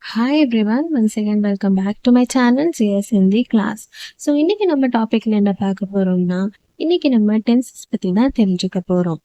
Hi everyone, once again welcome back to my channel CS Hindi class. So இன்னைக்கு நம்ம டாபிக்ல என்ன பார்க்க போறோம்னா இன்னைக்கு நம்ம டென்சஸ் பத்தி தான் தெரிஞ்சுக்க போறோம்.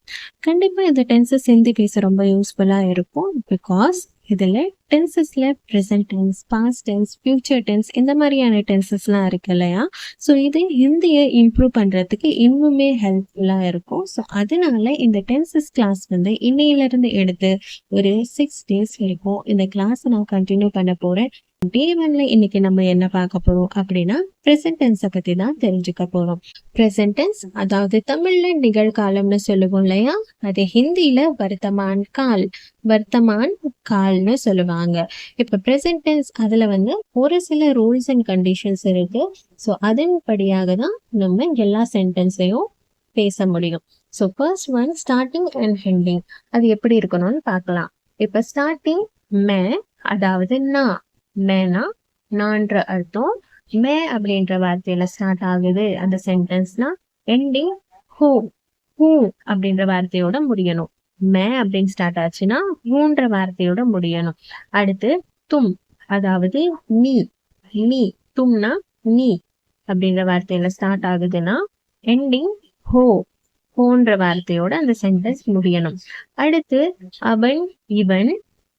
கண்டிப்பா இந்த டென்சஸ் ஹிந்தி பேச ரொம்ப யூஸ்ஃபுல்லா இருக்கும். பிகாஸ் இதுல டென்சஸ்ல present tense, past tense, future tense இந்த மாதிரியான டென்சஸ்லாம் இருக்கு இல்லையா? ஸோ இது ஹிந்தியை இம்ப்ரூவ் பண்றதுக்கு இன்னுமே ஹெல்ப்ஃபுல்லா இருக்கும். ஸோ அதனால இந்த டென்சஸ் கிளாஸ் வந்து இன்னையிலிருந்து எடுத்து ஒரு 6 days வரைக்கும் இந்த கிளாஸ் நான் கண்டினியூ பண்ண போறேன். டே 1ல இன்னைக்கு நம்ம என்ன பார்க்க போறோம் அப்படின்னா ப்ரெசன்ட் டென்ஸை பத்தி தான் தெரிஞ்சுக்க போறோம். ப்ரெசன்ட் டென்ஸ் அதாவது தமிழ்ல நிகழ்காலம்னு சொல்லுவோம் இல்லையா? அது ஹிந்தியில வர்த்தமான் கால்னு சொல்லுவாங்க. இப்ப ப்ரெசன்ட் டென்ஸ் அதுல வந்து ஒரு சில ரூல்ஸ் அண்ட் கண்டிஷன்ஸ் இருக்கு. ஸோ அதன்படியாக தான் நம்ம எல்லா சென்டென்ஸையும் பேச முடியும். So first one starting and ending அது எப்படி இருக்கணும்னு பார்க்கலாம். இப்ப ஸ்டார்டிங் மே அதாவது மேனா நான்ற அர்த்தம். மே அப்படின்ற வார்த்தையில ஸ்டார்ட் ஆகுது அந்த சென்டென்ஸ்னா எண்டிங் ஹூ அப்படின்ற வார்த்தையோட முடியணும். மே அப்படின்னு ஸ்டார்ட் ஆச்சுன்னா ஹூன்ற வார்த்தையோட முடியணும். அடுத்து தும் அதாவது நீ தும்னா நீ அப்படின்ற வார்த்தையில ஸ்டார்ட் ஆகுதுன்னா எண்டிங் ஹோன்ற வார்த்தையோட அந்த சென்டென்ஸ் முடியணும். அடுத்து அவன், இவன்,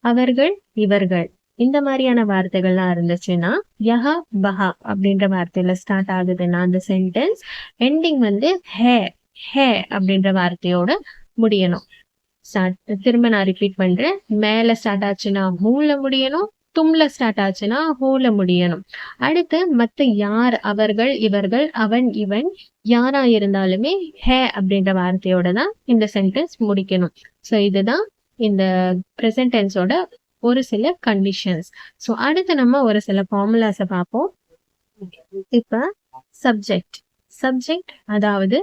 அவர்கள், இவர்கள் இந்த மாதிரியான வார்த்தைகள்லாம் இருந்துச்சுன்னா யஹா பஹா அப்படின்ற வார்த்தையில ஸ்டார்ட் ஆகுதுன்னா அந்த சென்டென்ஸ் எண்டிங் வந்து ஹே அப்படின்ற வார்த்தையோட முடியணும். திரும்ப நான் ரிப்பீட் பண்றேன். மேல ஸ்டார்ட் ஆச்சுன்னா ஹூல முடியணும், தும்ல ஸ்டார்ட் ஆச்சுன்னா ஹூல முடியணும். அடுத்து மத்த யார், அவர்கள், இவர்கள், அவன், இவன் யாரா இருந்தாலுமே ஹே அப்படின்ற வார்த்தையோட தான் இந்த சென்டென்ஸ் முடிக்கணும். ஸோ இதுதான் இந்த ப்ரெசன்ட் டென்ஸோட ஒரு சில கண்டிஷன்ஸ். ஸோ அடுத்து நம்ம ஒரு சில ஃபார்முலாஸை பார்ப்போம். இப்ப சப்ஜெக்ட் அதாவது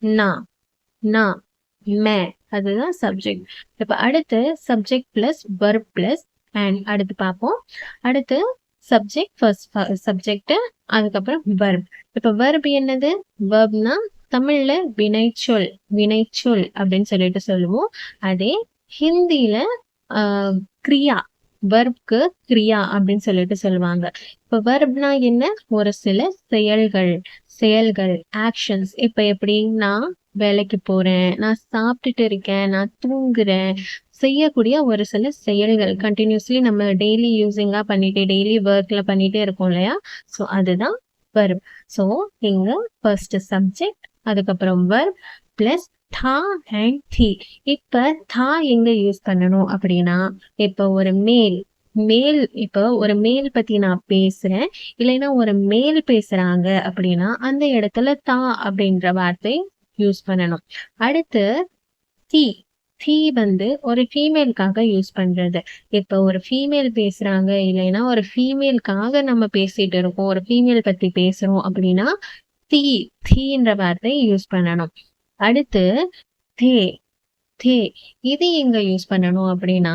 நான் மே அதுதான் சப்ஜெக்ட். இப்ப அடுத்து சப்ஜெக்ட் பிளஸ் வர்ப் பிளஸ் அண்ட் அடுத்து பார்ப்போம். அடுத்து சப்ஜெக்ட் ஃபர்ஸ்ட் சப்ஜெக்ட் அதுக்கப்புறம் வர்ப். இப்ப வர்ப் என்னது? வர்ப்னா தமிழ்ல வினைச்சொல் அப்படின்னு சொல்லிட்டு சொல்லுவோம். அதே ஹிந்தியில கிரியா, வர்ப்க்கு கிரியா அப்படின்னு சொல்லிட்டு சொல்லுவாங்க. இப்ப வர்ப்னா என்ன? ஒரு சில செயல்கள் ஆக்ஷன்ஸ். இப்ப எப்படி நான் வேலைக்கு போறேன், நான் சாப்பிட்டுட்டு இருக்கேன், நான் தூங்குறேன், செய்யக்கூடிய ஒரு சில செயல்கள் கண்டினியூஸ்லி நம்ம டெய்லி யூசிங்கா பண்ணிட்டு டெய்லி ஒர்க்ல பண்ணிட்டே இருக்கோம் இல்லையா? ஸோ அதுதான் வர்ப். ஸோ இங்க ஃபர்ஸ்ட் சப்ஜெக்ட் அதுக்கப்புறம் வர்ப் பிளஸ் தா அண்ட் தி. இப்ப தா எங்க யூஸ் பண்ணணும் அப்படின்னா இப்ப ஒரு இப்ப ஒரு மேல் பத்தி நான் பேசுறேன், இல்லைன்னா ஒரு மேல் பேசுறாங்க அப்படின்னா அந்த இடத்துல தா அப்படின்ற வார்த்தை யூஸ் பண்ணணும். அடுத்து தி வந்து ஒரு ஃபீமேலுக்காக யூஸ் பண்றது. இப்ப ஒரு ஃபீமேல் பேசுறாங்க, இல்லைன்னா ஒரு ஃபீமேலுக்காக நம்ம பேசிட்டு இருக்கோம், ஒரு ஃபீமேல் பத்தி பேசுறோம் அப்படின்னா தீன்ற வார்த்தை யூஸ் பண்ணணும். அடுத்து தே இது எங்க யூஸ் பண்ணணும் அப்படின்னா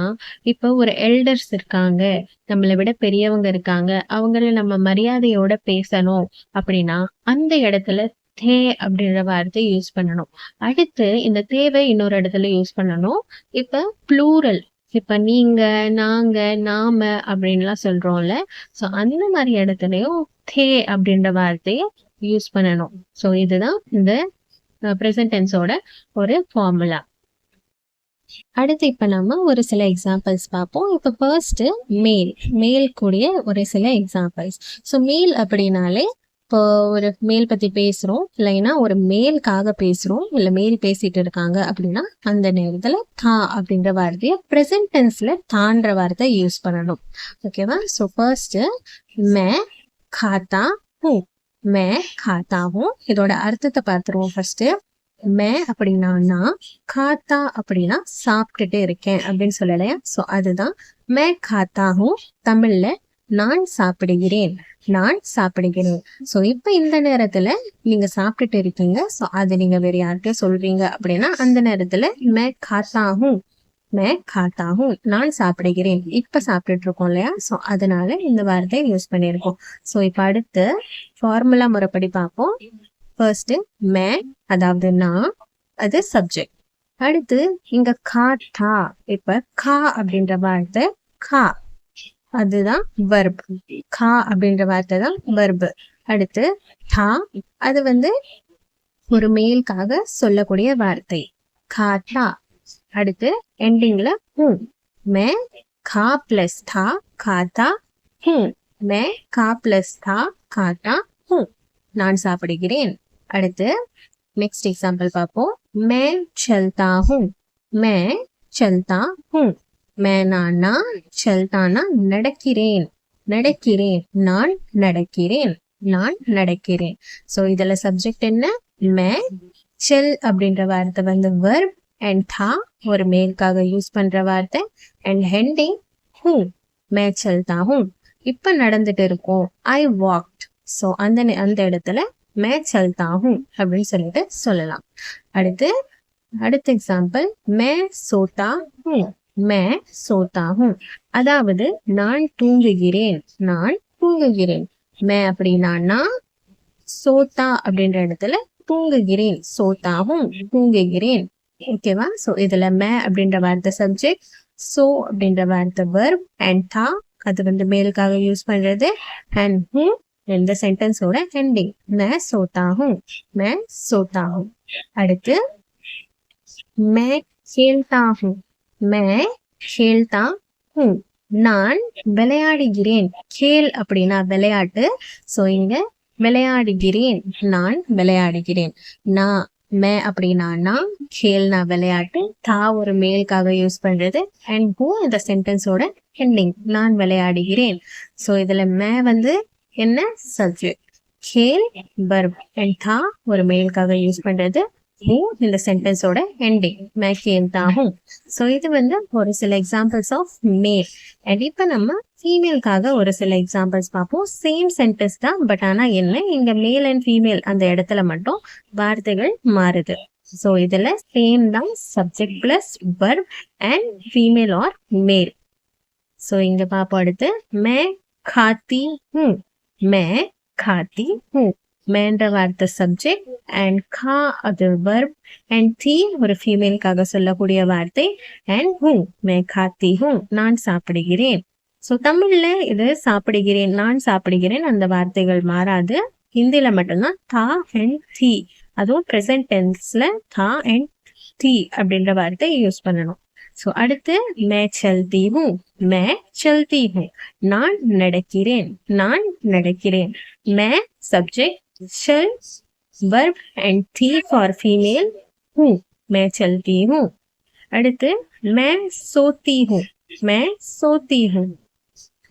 இப்ப ஒரு எல்டர்ஸ் இருக்காங்க, நம்மளை விட பெரியவங்க இருக்காங்க, அவங்கள நம்ம மரியாதையோட பேசணும் அப்படின்னா அந்த இடத்துல தே அப்படின்ற வார்த்தை யூஸ் பண்ணணும். அடுத்து இந்த தேவை இன்னொரு இடத்துல யூஸ் பண்ணணும். இப்ப ப்ளூரல், இப்ப நீங்க, நாங்க, நாம அப்படின்லாம் சொல்றோம்ல, ஸோ அந்த மாதிரி இடத்துலயும் தே அப்படின்ற வார்த்தையை யூஸ் பண்ணணும். ஸோ இதுதான் இந்த ப்ரெசன்ட் டென்ஸோட ஒரு ஃபார்முலா. அடுத்து இப்ப நம்ம ஒரு சில எக்ஸாம்பிள்ஸ் பார்ப்போம். இப்ப ஃபர்ஸ்ட் மேல் கூடிய ஒரு சில எக்ஸாம்பிள்ஸ். ஸோ மேல் அப்படின்னாலே இப்போ ஒரு மேல் பத்தி பேசுறோம், இல்லைன்னா ஒரு மேலுக்காக பேசுறோம், இல்ல மேல் பேசிட்டு இருக்காங்க அப்படின்னா அந்த நேரத்துல தா அப்படின்ற வார்த்தையை ப்ரெசன்ட் டென்ஸ்ல தான்ற வார்த்தை யூஸ் பண்ணணும். ஓகேவா? So first May Katha who இதோட அர்த்தத்தை பார்த்துருவோம். ஃபர்ஸ்ட் மே அப்படின்னா நான், காத்தா அப்படின்னா சாப்பிட்டுட்டு இருக்கேன் அப்படின்னு சொல்லலையா? ஸோ அதுதான் மே காத்தா ஹூ. தமிழ்ல நான் சாப்பிடுகிறேன். ஸோ இப்ப இந்த நேரத்துல நீங்க சாப்பிட்டுட்டு இருக்கீங்க, ஸோ அது நீங்க வேற யார்கிட்டயும் சொல்றீங்க அப்படின்னா அந்த நேரத்துல மே காத்தா ஹூ நான் சாப்பிடுகிறேன். இப்ப சாப்பிட்டுட்டு இருக்கோம் இல்லையா? ஸோ அதனால இந்த வார்த்தையை யூஸ் பண்ணியிருக்கோம். ஸோ இப்ப அடுத்து ஃபார்முலா முறைப்படி பார்ப்போம். ஃபர்ஸ்ட் மே அதாவது நான், அது சப்ஜெக்ட். அடுத்து இங்க காத்தா, இப்ப கா அப்படின்ற வார்த்தை அதுதான் verb. கா அப்படின்ற வார்த்தை தான் verb. அடுத்து தா, அது வந்து ஒரு மேலுக்காக சொல்லக்கூடிய வார்த்தை. காத்தா. அடுத்து எண்டிங்ல ஹூ. மே கா பிளஸ் தா காத்தா ஹூ. மே கா பிளஸ் தா காத்தா ஹூ. நான் சாப்பிடுகிறேன். அடுத்து நெக்ஸ்ட் எக்ஸாம்பிள் பார்ப்போம். மே சல்தா ஹூ. மே சல்தா ஹூ. மேனானா சல்தானா நடக்கிறேன். நடக்கிறேன். நான் நடக்கிறேன். நான் நடக்கிறேன். சோ இதுல சப்ஜெக்ட் என்ன? மே. செல் அப்படின்ற வார்த்தை வந்து verb and தா ஒரு மேலுக்காக யூஸ் பண்ற வார்த்தை and ஹெண்டிங் ஹூ. மே சல்தா ஹூ. இப்ப நடந்துட்டு இருக்கோம். ஐ வாக்ட். சோ அந்த இடத்துல மே சல்தா ஹூ அப்படின்னு சொல்லிட்டு சொல்லலாம். அடுத்த எக்ஸாம்பிள் மே சோதா ஹூ. மே சோதா ஹூ. அதாவது நான் தூங்குகிறேன். நான் தூங்குகிறேன். மே அப்படின்னா நான், சோதா அப்படின்ற இடத்துல தூங்குகிறேன். சோதாவும் தூங்குகிறேன். ஓகேவா? சோ இதுல மே அப்படின்ற வார்த்தை சப்ஜெக்ட், சோ அப்படின்ற வார்த்தை verb அண்ட் தா அது வந்து மேலுக்காக யூஸ் பண்றது அண்ட் ஹூ இந்த சென்டென்ஸோட எண்டிங். மே சோதா ஹூ. மே சோதா ஹூ. அடுத்து மே खेलता हूँ. மே खेलता हूँ. நான் விளையாடுகிறேன். கேல் அப்படின்னா விளையாட்டு. சோ இங்க விளையாடுகிறேன். நான் விளையாடுகிறேன். நான் மே அப்படின்னா நான், கேல்னா விளையாட்டு, தா ஒரு மேலுக்காக யூஸ் பண்றது அண்ட் ஹூ இந்த சென்டென்ஸோட எண்டிங். நான் விளையாடுகிறேன். சோ இதுல மே வந்து என்ன? சப்ஜெக்ட். கேல் verb அண்ட் தா ஒரு மேலுக்காக யூஸ் பண்றது, ஹூ இந்த சென்டென்ஸோட எண்டிங். மே கேல்தா ஹூ. சோ இது வந்து ஒரு சில எக்ஸாம்பிள்ஸ் ஆஃப் மேல். அண்ட் இப்ப நம்ம ஃபீமேலுக்காக ஒரு சில எக்ஸாம்பிள்ஸ் பார்ப்போம். சேம் சென்டென்ஸ் தான், பட் ஆனா என்ன, இங்க மேல் அண்ட் ஃபீமேல் அந்த இடத்துல மட்டும் வார்த்தைகள் மாறுது. சோ இதுல சேம் தான், subject plus verb and female are male. So இங்க பார்ப்போம். அடுத்து மே खाती हूँ. மே खाती हूँ. மேன்ற வார்த்தை சப்ஜெக்ட் அண்ட் கா அது verb அண்ட் தீ ஒரு ஃபீமேலுக்காக சொல்லக்கூடிய வார்த்தை அண்ட் ஹூ. மே காத்தி ஹூ. நான் சாப்பிடுகிறேன். சோ தமிழ்ல இது சாப்பிடுகிறேன், நான் சாப்பிடுகிறேன் அந்த வார்த்தைகள் மாறாது. ஹிந்தில மட்டும்தான் தா அண்ட் தீ, அதுவும் பிரசன்ட் டென்ஸ்ல தா அண்ட் தீ அப்படின்ற வார்த்தை யூஸ் பண்ணணும். சோ அடுத்து மே சல்தி ஹூ. May சல்தி who. நான் நடக்கிறேன். நான் நடக்கிறேன். மே சப்ஜெக்ட், चल verb and थी for female, हूँ. मैं चलती हूँ. அடுத்து मैं सोती हूँ. मैं सोती हूँ.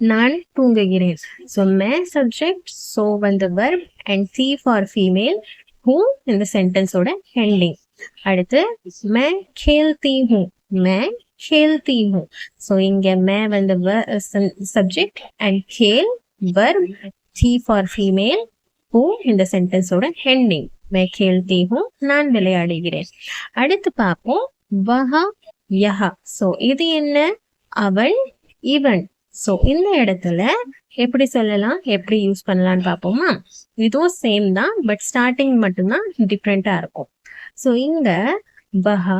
நான் தூங்குகிறேன். So मैं subject, so வந்து verb and थी for female, हूँ இந்த சென்டென்ஸோட ending. அடுத்து मैं खेलती हूँ. मैं खेलती हूँ. So இங்க मैं வந்து subject and खेल verb, थी for female, ஹூ இந்த சென்டென்ஸோட ஹெண்டிங். மே கேல்தி ஹூ. நான் விளையாடுகிறேன். அடுத்து பார்ப்போம் வஹா யஹா. சோ இது என்ன? அவன், இவன். சோ இந்த இடத்துல எப்படி சொல்லலாம், எப்படி யூஸ் பண்ணலாம்னு பார்ப்போமா? இதுவும் சேம் தான், பட் ஸ்டார்டிங் மட்டும்தான் டிஃப்ரெண்டா இருக்கும். சோ இங்க வஹா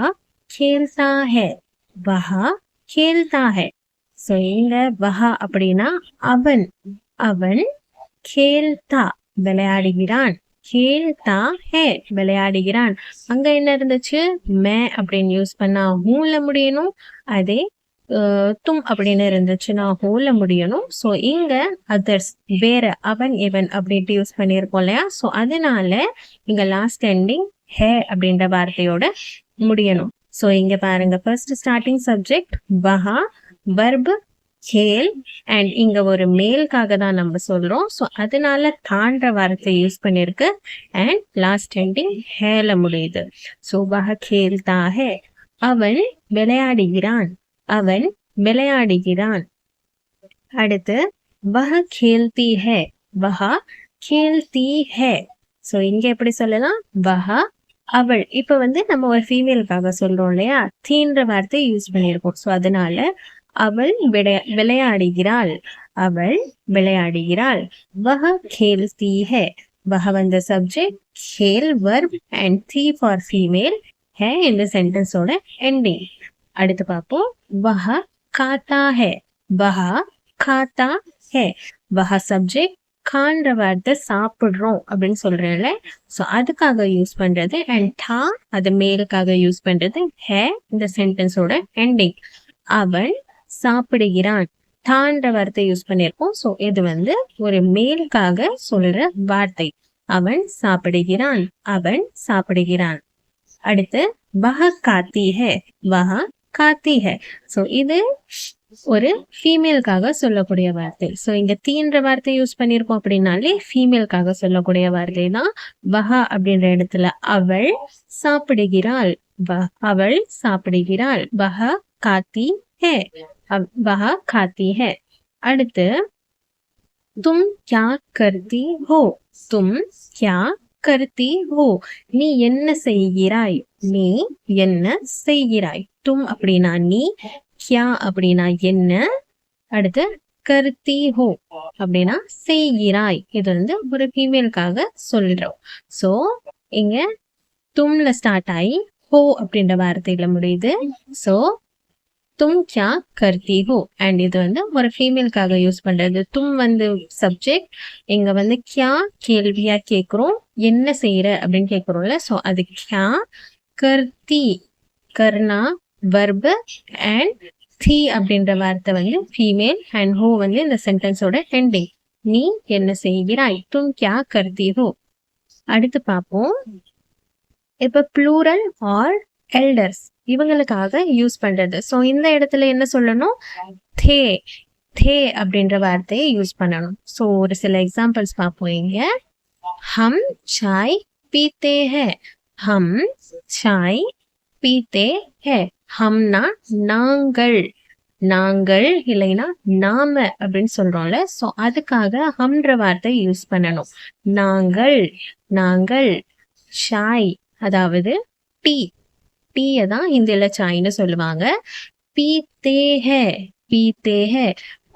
கேல்தா ஹே. வஹா கேல்தா ஹே. சோ இங்க வஹா அப்படின்னா அவன். அவன் கேல்தா விளையாடுகிறான். கேல்தா ஹே விளையாடுகிறான். அங்க என்ன இருந்துச்சு? மே அப்படின்னு யூஸ் பண்ணா ஹூல முடியணும். அதே தும் அப்படின்னு இருந்துச்சுன்னா ஹூல முடியணும். சோ இங்க அதர்ஸ் வேற, அவன் இவன் அப்படின்ட்டு யூஸ் பண்ணியிருக்கோம் இல்லையா? சோ அதனால இங்க லாஸ்ட் எண்டிங் ஹே அப்படின்ற வார்த்தையோட முடியணும். சோ இங்க பாருங்க, ஃபர்ஸ்ட் ஸ்டார்டிங் சப்ஜெக்ட் வஹா, verb கேல் அண்ட் இங்க ஒரு மேலுக்காக தான் நம்ம சொல்றோம். ஸோ அதனால தாண்ட வார்த்தை யூஸ் பண்ணிருக்கு அண்ட் லாஸ்ட் எண்டிங் ஹேல முடியுது. ஸோ வஹ கேல்தா ஹே. அவன் விளையாடுகிறான். அவன் விளையாடுகிறான். அடுத்து வஹ கேல்தி ஹே. வஹ கேல்தி ஹே. ஸோ இங்க எப்படி சொல்லலாம்? வஹ அவள். இப்ப வந்து நம்ம ஒரு ஃபீமேலுக்காக சொல்றோம் இல்லையா? தீன்ற வார்த்தை யூஸ் பண்ணியிருக்கோம். ஸோ அதனால அவள் விளையாடுகிறாள். அவள் விளையாடுகிறாள். வஹ கேல்தி ஹே. வஹ வந்து சப்ஜெக்ட், கேல் verb and थी for female, ஹே இந்த சென்டென்ஸோட எண்டிங். அடுத்து பார்ப்போம் வஹ காத்தா ஹே. வஹ खाता है वह சப்ஜெக்ட் கான்ற வார்த்தை சாப்பிடுறோம் அப்படின்னு சொல்றேன்ல, ஸோ அதுக்காக யூஸ் பண்றது. அண்ட் தா அது மேலுக்காக யூஸ் பண்றது. ஹே இந்த சென்டென்ஸோட எண்டிங். அவன் சாப்பிடுகிறான், தான்ற வார்த்தை யூஸ் பண்ணியிருக்கோம். ஸோ இது ஒரு மேலுக்காக சொல்ற வார்த்தை. அவன் சாப்பிடுகிறான், அவன் சாப்பிடுகிறான். அடுத்து வஹ காத்தி ஹே, வஹ காத்தி ஹே. ஸோ இது ஒரு ஃபீமேலுக்காக சொல்லக்கூடிய வார்த்தை. ஸோ இங்க தீன்ற வார்த்தை யூஸ் பண்ணியிருக்கோம் அப்படின்னாலே ஃபீமேலுக்காக சொல்லக்கூடிய வார்த்தை தான். வஹ அப்படின்ற இடத்துல அவள் சாப்பிடுகிறாள், அவள் சாப்பிடுகிறாள். வஹ காத்தி ஹே, வஹ காத்தி ஹே. அடுத்து तुम क्या करती हो, तुम क्या करती हो. நீ என்ன செய்கிறாய், நீ என்ன செய்கிறாய். தும் அப்படின்னா நீ, கியா அப்படின்னா என்ன, அடுத்து கர்த்தி ஹோ அப்படின்னா செய்கிறாய். இது ஒரு ஃபீமேலுக்காக சொல்றோம். ஸோ இங்க தும்ல ஸ்டார்ட் ஆகி ஹோ அப்படின்ற வார்த்தையில முடியுது. ஸோ தும் கியா கர்த்தி ஹோ. அண்ட் இது ஒரு ஃபீமேலுக்காக யூஸ் பண்றது. தும் சப்ஜெக்ட், இங்க கியா கேள்வியா கேட்கிறோம், என்ன செய்யற அப்படின்னு கேட்கிறோம்ல. ஸோ அது கியா. கர்த்தி கர்னா வர்பு, அண்ட் தி அப்படின்ற வார்த்தை ஃபீமேல், அண்ட் ஹோ இந்த சென்டென்ஸோட எண்டிங். நீ என்ன செய்கிறாய், தும் கியா கர்த்தி ஹோ. அடுத்து பார்ப்போம். இப்ப ப்ளூரல் ஆர் எல்டர்ஸ் இவங்களுக்காக யூஸ் பண்றது. ஸோ இந்த இடத்துல என்ன சொல்லணும், தே தே அப்படின்ற வார்த்தையை யூஸ் பண்ணணும். ஸோ ஒரு சில எக்ஸாம்பிள்ஸ் பார்ப்போம். இங்க ஹம் சாய் பீத்தே ஹே, ஹம் சாய் பீத்தே ஹே. ஹம்னா நாங்கள், நாங்கள் இல்லைன்னா நாம அப்படின்னு சொல்றோம்ல. ஸோ அதுக்காக ஹம்ன்ற வார்த்தை யூஸ் பண்ணணும். நாங்கள், நாங்கள். சாய் அதாவது டீ, டீயை தான் ஹிந்தியில சாய்னு சொல்லுவாங்க. பீத்தே ஹே, பீத்தே ஹே.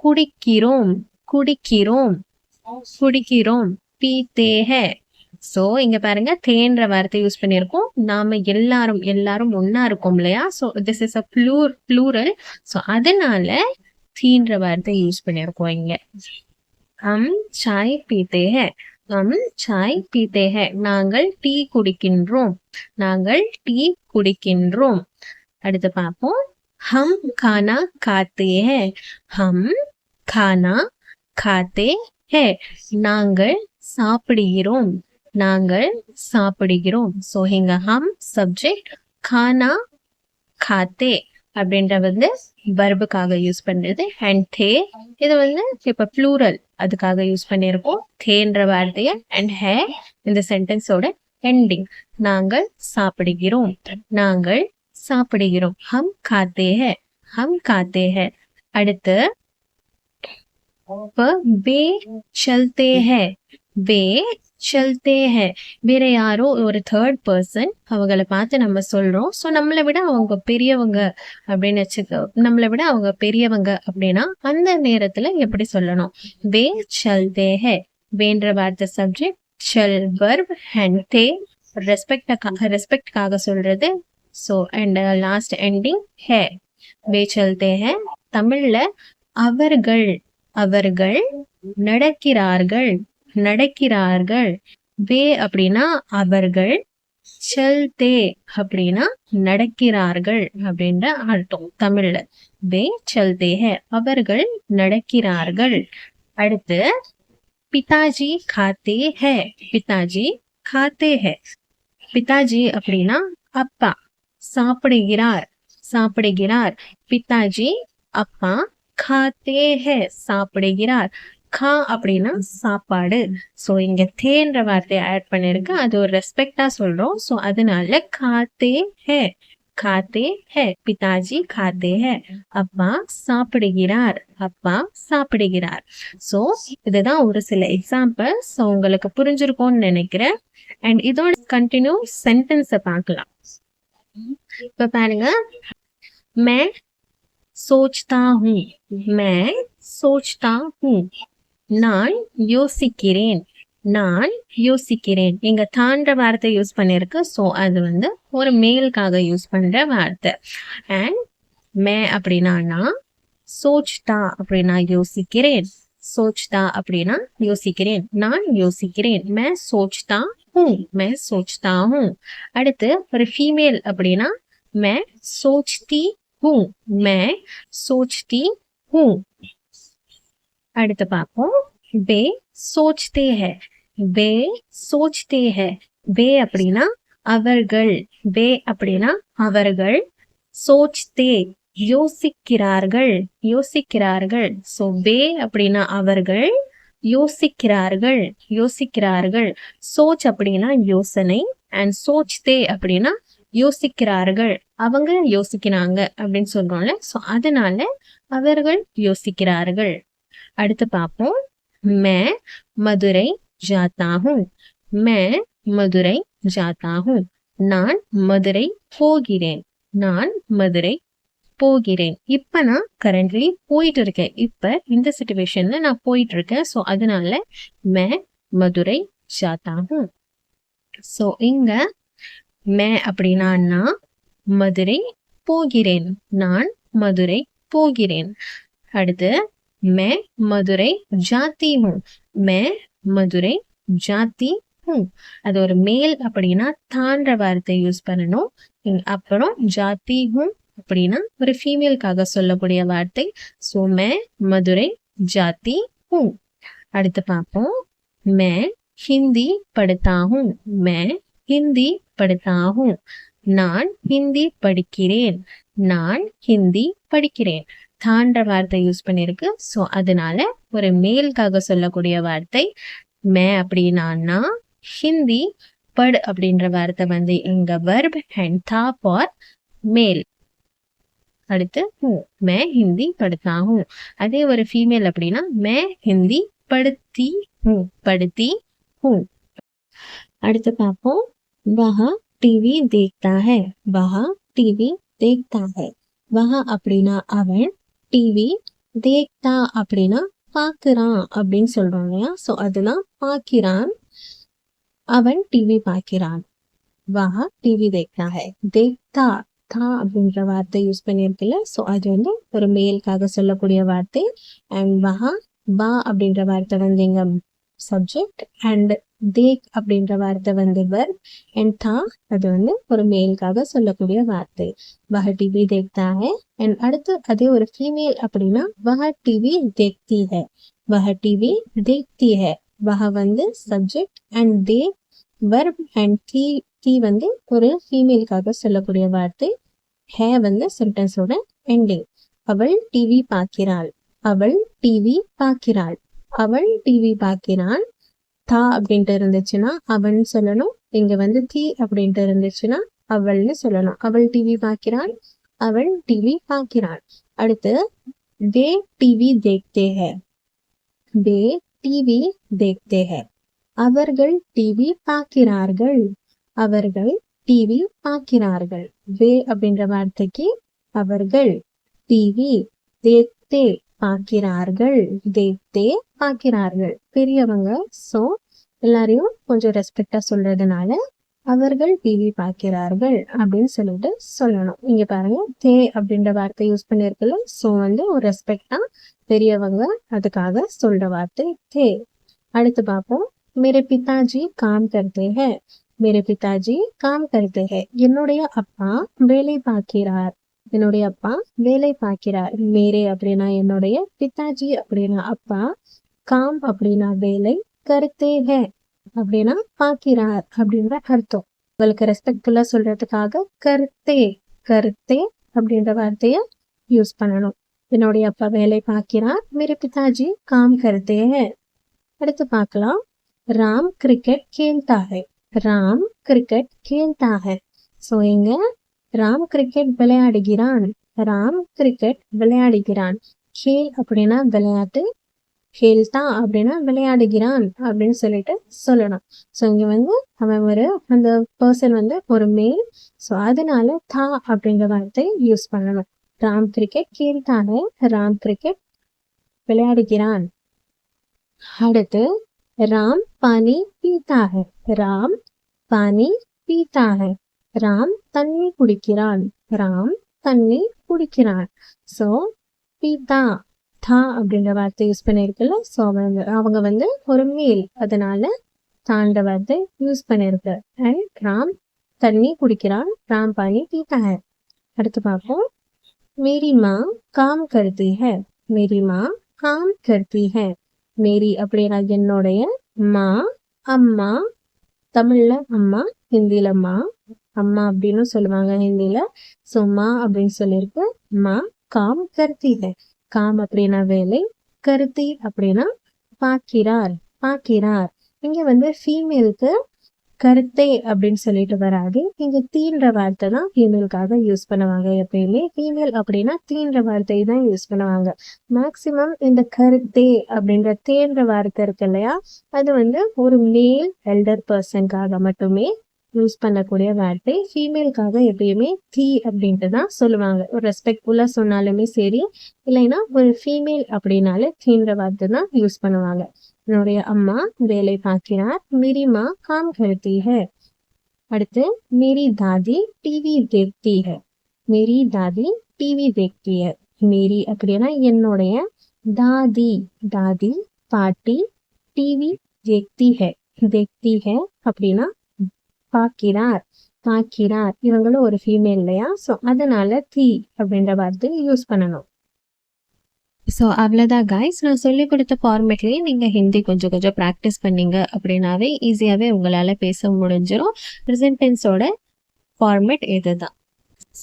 குடிக்கிறோம், குடிக்கிறோம், குடிக்கிறோம். பீத்தே ஹே. ஸோ இங்க பாருங்க, தேன்ற வார்த்தை யூஸ் பண்ணியிருக்கோம். நாம எல்லாரும், எல்லாரும் ஒன்னா இருக்கோம் இல்லையா. So this is a plural. So அதனால தீன்ற வார்த்தை யூஸ் பண்ணியிருக்கோம் இங்க. ஹம் சாய் பீத்தே ஹே, ஹம் சாய் பீத்தே ஹே. நாங்கள் டீ குடிக்கின்றோம், நாங்கள் டீ குடிக்கின்றோம். அடுத்து பார்ப்போம். ஹம் கானா காத்தே ஹே, ஹம் கானா காத்தே ஹே. நாங்கள் சாப்பிடுகிறோம், நாங்கள் சாப்பிடுகிறோம். ஸோ இங்க ஹம் சப்ஜெக்ட், கானா காத்தே அப்படின்ற வர்புக்காக யூஸ் பண்றது. அண்ட் தே இது இப்ப ப்ளூரல் அதுக்காக யூஸ் பண்ணியிருக்கோம், தேன்ற வார்த்தைய. அண்ட் ஹே இந்த சென்டென்ஸோட எண்டிங். நாங்கள் சாப்பிடுகிறோம், நாங்கள் சாப்பிடுகிறோம். ஹம் காத்தே ஹே, ஹம் காத்தே ஹே. அடுத்து வே சல்தே ஹே, வே சல்தே ஹே. வேற யாரோ ஒரு தேர்ட் பர்சன், அவங்கள பார்த்து நம்ம சொல்றோம். ஸோ நம்மளை விட அவங்க பெரியவங்க அப்படின்னு வச்சுக்க, நம்மளை விட அவங்க பெரியவங்க அப்படின்னா அந்த நேரத்துல எப்படி சொல்லணும், வே சல்தே ஹே. வேன்ற வார்த்தை சப்ஜெக்ட், ஷல் வர்ப், அண்ட் தே ரெஸ்பெக்ட்காக சொல்றது. ஸோ அண்ட் லாஸ்ட் எண்டிங் ஹே. வே சல்தே ஹே. தமிழ்ல அவர்கள், அவர்கள் நடக்கிறார்கள், நடக்கிறார்கள். வே அப்படின்னா அவர்கள், சல்தே அப்படின்னா நடக்கிறார்கள் அப்படின்ற அர்த்தம் தமிழ்ல. வே சல்தே ஹே, அவர்கள் நடக்கிறார்கள். அடுத்து பிதாஜி காத்தே ஹே, பிதாஜி காத்தே ஹே. பிதாஜி அப்படின்னா அப்பா, சாப்பிடுகிறார், சாப்பிடுகிறார். பிதாஜி அப்பா, காத்தே ஹே சாப்பிடுகிறார். கா அப்படின்னா சாப்பாடு. ஸோ இங்க தேன்ற வார்த்தையை ஆட் பண்ணிருக்கு, அது ஒரு ரெஸ்பெக்டா சொல்றோம். ஸோ அதனால காத்தே ஹே, காத்தே ஹே. பிதாஜி காத்தே ஹே, அப்பா சாப்பிடுகிறார், அப்பா சாப்பிடுகிறார். ஸோ இதுதான் ஒரு சில எக்ஸாம்பிள்ஸ். ஸோ உங்களுக்கு புரிஞ்சிருக்கும்னு நினைக்கிறேன். அண்ட் இதோட கண்டினியூ சென்டென்ஸை பார்க்கலாம். இப்ப பாருங்க, மே सोचता हूँ, मैं सोचता हूँ. நான் யோசிக்கிறேன், நான் யோசிக்கிறேன். இங்க தான்ற வார்த்தை யூஸ் பண்ணிருக்கு. ஸோ அது ஒரு மேலுக்காக யூஸ் பண்ற வார்த்தை. அண்ட் மே அப்படின்னா நான், சோச்தா அப்படின்னா யோசிக்கிறேன். சோச்தா அப்படின்னா யோசிக்கிறேன், நான் யோசிக்கிறேன். மே சோச்தா மே சோச்தா அடுத்து ஒரு ஃபீமேல் அப்படின்னா மே சோச்தி மே சோச்தி அடுத்து பார்ப்போம். பே சோச்தே ஹை. பே சோச்தே ஹை. பே அப்படின்னா அவர்கள். பே அப்படின்னா அவர்கள். சோச்தே யோசிக்கிறார்கள். யோசிக்கிறார்கள். சோ பே அப்படின்னா அவர்கள், யோசிக்கிறார்கள். யோசிக்கிறார்கள். சோச் அப்படின்னா யோசனை அண்ட் சோச்தே அப்படின்னா யோசிக்கிறார்கள். அவங்க யோசிக்கிறாங்க அப்படின்னு சொல்றோம்ல. சோ அதனால அவர்கள் யோசிக்கிறார்கள். அடுத்து பார்ப்போம். மே மதுரை ஜாத்தா ஹூம். மே மதுரை ஜாத்தா ஹூம். நான் மதுரை போகிறேன். நான் மதுரை போகிறேன். இப்ப நான் கரண்ட்லி போயிட்டு இருக்கேன். இப்ப இந்த சிச்சுவேஷன்ல நான் போயிட்டு இருக்கேன். சோ அதனால மே மதுரை ஜாத்தா ஹூம். சோ இங்க மே அப்படின்னா நான் மதுரை போகிறேன். நான் மதுரை போகிறேன். அடுத்து மே மதுரை ஜாத்தி ஹூம். மே மதுரை ஜாத்தி ஹூம். அது ஒரு மேல் அப்படின்னா தான்ற வார்த்தை யூஸ் பண்ணணும். அப்புறம் ஜாத்தி ஹூம் அப்படின்னா ஒரு ஃபீமேலுக்காக சொல்லக்கூடிய வார்த்தை. சோ மே மதுரை ஜாத்தி ஹூம். அடுத்து பார்ப்போம். மே ஹிந்தி படுத்தா ஹூம். மே ஹிந்தி படுத்தா ஹூம். நான் ஹிந்தி படிக்கிறேன். நான் ஹிந்தி படிக்கிறேன். தான்ற வார்த்தை யூஸ் பண்ணிருக்கு. சோ அதனால ஒரு மேலுக்காக சொல்லக்கூடிய வார்த்தை மே அப்படின்னா நான். ஹிந்தி படு அப்படின்ற வார்த்தை வந்து இங்க வெர்ப் அண்ட் தா ஃபார் மேல். அடுத்து மே ஹிந்தி படுத்தா ஹூம். அதே ஒரு ஃபீமேல் அப்படின்னா மே ஹிந்தி படுத்தி படுத்தி ஹூம். அடுத்து பார்ப்போம். வஹா டிவி தேக்தா ஹை. வஹா டிவி தேக்தா ஹை. வஹா அப்படின்னா அவன், டிவி தேக்தா அப்படின்னா பாக்குறான் அப்படின்னு சொல்றோம் இல்லையா. சோ அதெல்லாம் பாக்கிறான், அவன் டிவி பார்க்கிறான். வஹா டிவி தேக்தா ஹை. தேக்தா தா அப்படின்ற வார்த்தை யூஸ் பண்ணியிருக்குல்ல. ஸோ அது வந்து ஒரு மேலுக்காக சொல்லக்கூடிய வார்த்தை. அண்ட் வஹா பா அப்படின்ற வார்த்தை வந்து இங்க சப்ஜெக்ட் அண்ட் தேக் அப்படின்ற வார்த்தை வந்து வெர்ப் அண்ட் தா அது வந்து ஒரு மேலுக்காக சொல்லக்கூடிய வார்த்தை. வஹ டிவி தேக்தா ஹை. அண்ட் அடுத்து அதே ஒரு ஃபீமேல் அப்படின்னா வஹ டிவி தேக்தி ஹை. வஹ டிவி தேக்தி ஹை. வஹ வந்து சப்ஜெக்ட் அண்ட் தேக் வெர்ப் அண்ட் தி வந்து ஒரு ஃபீமேலுக்காக சொல்லக்கூடிய வார்த்தை. ஹே வந்து சென்டென்ஸோட எண்டிங். அவள் டிவி பார்க்கிறாள். அவள் டிவி பார்க்கிறாள். அவள் டிவி பார்க்கிறான். தா அப்படின்ட்டு இருந்துச்சுன்னா அவன் சொல்லணும். இங்க வந்து தி அப்படின்ட்டு இருந்துச்சுன்னா அவள்னு சொல்லணும். அவள் டிவி பார்க்கிறாள். அவள் டிவி பார்க்கிறாள். அடுத்து தே டிவி தேக்தே ஹை. தே டிவி தேக்தே ஹை. அவர்கள் டிவி பார்க்கிறார்கள். அவர்கள் டிவி பார்க்கிறார்கள். வே அப்படின்ற வார்த்தைக்கு அவர்கள், டிவி, தேக்தே பார்க்கிறார்கள். தேக்தே பார்க்கிறார்கள். பெரியவங்க. சோ எல்லாரையும் கொஞ்சம் ரெஸ்பெக்டா சொல்றதுனால அவர்கள் டிவி பார்க்கிறார்கள் அப்படின்னு சொல்லிட்டு சொல்லணும். இங்க பாருங்க தே அப்படின்ற வார்த்தை யூஸ் பண்ணிருக்குல்ல. சோ வந்து ஒரு ரெஸ்பெக்டா பெரியவங்க அதுக்காக சொல்ற வார்த்தை தே. அடுத்து பார்ப்போம். मेरे पिताजी काम करते हैं. मेरे पिताजी काम करते हैं. என்னுடைய அப்பா வேலை பார்க்கிறார். என்னுடைய அப்பா வேலை பார்க்கிறார். மேரே அப்படின்னா என்னுடைய, பிதாஜி அப்படின்னா அப்பா, காம் அப்படின்னா வேலை, கர்த்தே ஹை அப்படின்னா பார்க்கிறார் அப்படின்ற அர்த்தம். உங்களுக்கு ரெஸ்பெக்ட்ஃபுல்லா சொல்றதுக்காக கர்த்தே கர்த்தே அப்படின்ற வார்த்தைய யூஸ் பண்ணணும். என்னுடைய அப்பா வேலை பார்க்கிறார். मेरे पिताजी काम करते हैं. அடுத்து பார்க்கலாம். राम क्रिकेट खेलता है. राम क्रिकेट खेलता है. சோ இங்க ராம் கிரிக்கெட் விளையாடுகிறான். ராம் கிரிக்கெட் விளையாடுகிறான். கேல் அப்படின்னா விளையாட்டு, கேல்தா அப்படின்னா விளையாடுகிறான் அப்படின்னு சொல்லிட்டு சொல்லணும். சோ இங்க வந்து அவன் ஒரு அந்த பர்சன் வந்து ஒரு மேல். சோ அதனால தா அப்படிங்கிற வார்த்தை யூஸ் பண்ணணும். ராம் கிரிக்கெட் கேல்தா ஹை. ராம் கிரிக்கெட் விளையாடுகிறான். அடுத்து राम पानी पीता है. राम पानी पीता है. ராம் தண்ணி குடிக்கிறான். ராம் தண்ணி குடிக்கிறான். சோ பீதா தா அப்படின்ற வார்த்தை யூஸ் பண்ணியிருக்குல்ல. ஸோ அவங்க வந்து ஒரு மேல், அதனால தாண்ட வார்த்தை யூஸ் பண்ணியிருக்கு. அண்ட் ராம் தண்ணி குடிக்கிறான். ராம் பானி பீதா ஹை. அடுத்து பார்ப்போம். मेरी माँ काम करती है. मेरी माँ काम करती है. மேரி அப்படின்னா என்னுடைய, மா அம்மா, தமிழ்ல அம்மா, ஹிந்தில மா, அம்மா அப்படின்னு சொல்லுவாங்க ஹிந்தில. ஸோ மா அப்படின்னு சொல்லியிருக்கு. மா காம் கர்த்தி ஹை. காம் அப்படின்னா வேலை, கருத்தி அப்படின்னா பார்க்கிறார், பார்க்கிறார். இங்க வந்து ஃபீமேலுக்கு கருத்தை அப்படின்னு சொல்லிட்டு வராது. இங்க தீன்ற வார்த்தை தான் ஃபீமேலுக்காக யூஸ் பண்ணுவாங்க. எப்பயுமே ஃபீமேல் அப்படின்னா தீன்ற வார்த்தை தான் யூஸ் பண்ணுவாங்க. மேக்சிமம் இந்த கருத்தே அப்படின்ற தேன்ற வார்த்தை இருக்கு இல்லையா, அது வந்து ஒரு மேல் எல்டர் பர்சனுக்காக மட்டுமே யூஸ் பண்ணக்கூடிய வார்த்தை. ஃபீமேலுக்காக எப்பயுமே தீ அப்படின்ட்டு தான் சொல்லுவாங்க. ஒரு ரெஸ்பெக்ட்ஃபுல்லா சொன்னாலுமே சரி, இல்லைன்னா ஒரு ஃபீமேல் அப்படின்னாலே தீன்ற வார்த்தை தான் யூஸ் பண்ணுவாங்க. என்னுடைய அம்மா வேலை பார்க்கிறார். मेरी माँ काम करती है. அடுத்து मेरी दादी टीवी देखती है. मेरी दादी टीवी देखती है. मेरी அப்படின்னா என்னுடைய, दादी दादी பாட்டி, டிவி देखती है. देखती है அப்படின்னா பார்க்கிறார், பார்க்கிறார். இவங்களும் ஒரு ஃபீமேல் இல்லையா, ஸோ அதனால தி அப்படின்ற வார்த்தை யூஸ் பண்ணணும். ஸோ அவ்வளோதான் காய்ஸ். நான் சொல்லிக் கொடுத்த ஃபார்மேட்லேயே நீங்கள் ஹிந்தி கொஞ்சம் கொஞ்சம் ப்ராக்டிஸ் பண்ணீங்க அப்படின்னாவே ஈஸியாகவே உங்களால் பேச முடிஞ்சிடும். ப்ரெசன்ட் டென்ஸோட ஃபார்மேட் இது தான்.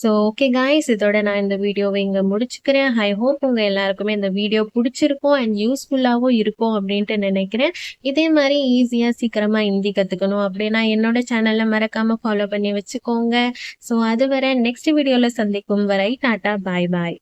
ஸோ ஓகே காய்ஸ், இதோட நான் இந்த வீடியோவை இங்கே முடிச்சுக்கிறேன். ஐ ஹோப் உங்கள் எல்லாருக்குமே இந்த வீடியோ பிடிச்சிருக்கும் அண்ட் யூஸ்ஃபுல்லாகவும் இருக்கும் அப்படின்ட்டு நினைக்கிறேன். இதே மாதிரி ஈஸியாக சீக்கிரமாக ஹிந்தி கற்றுக்கணும் அப்படின்னா என்னோட சேனலை மறக்காமல் ஃபாலோ பண்ணி வச்சுக்கோங்க. ஸோ அதுவரை நெக்ஸ்ட் வீடியோவில் சந்திக்கும் வரை டாட்டா பாய் பாய்.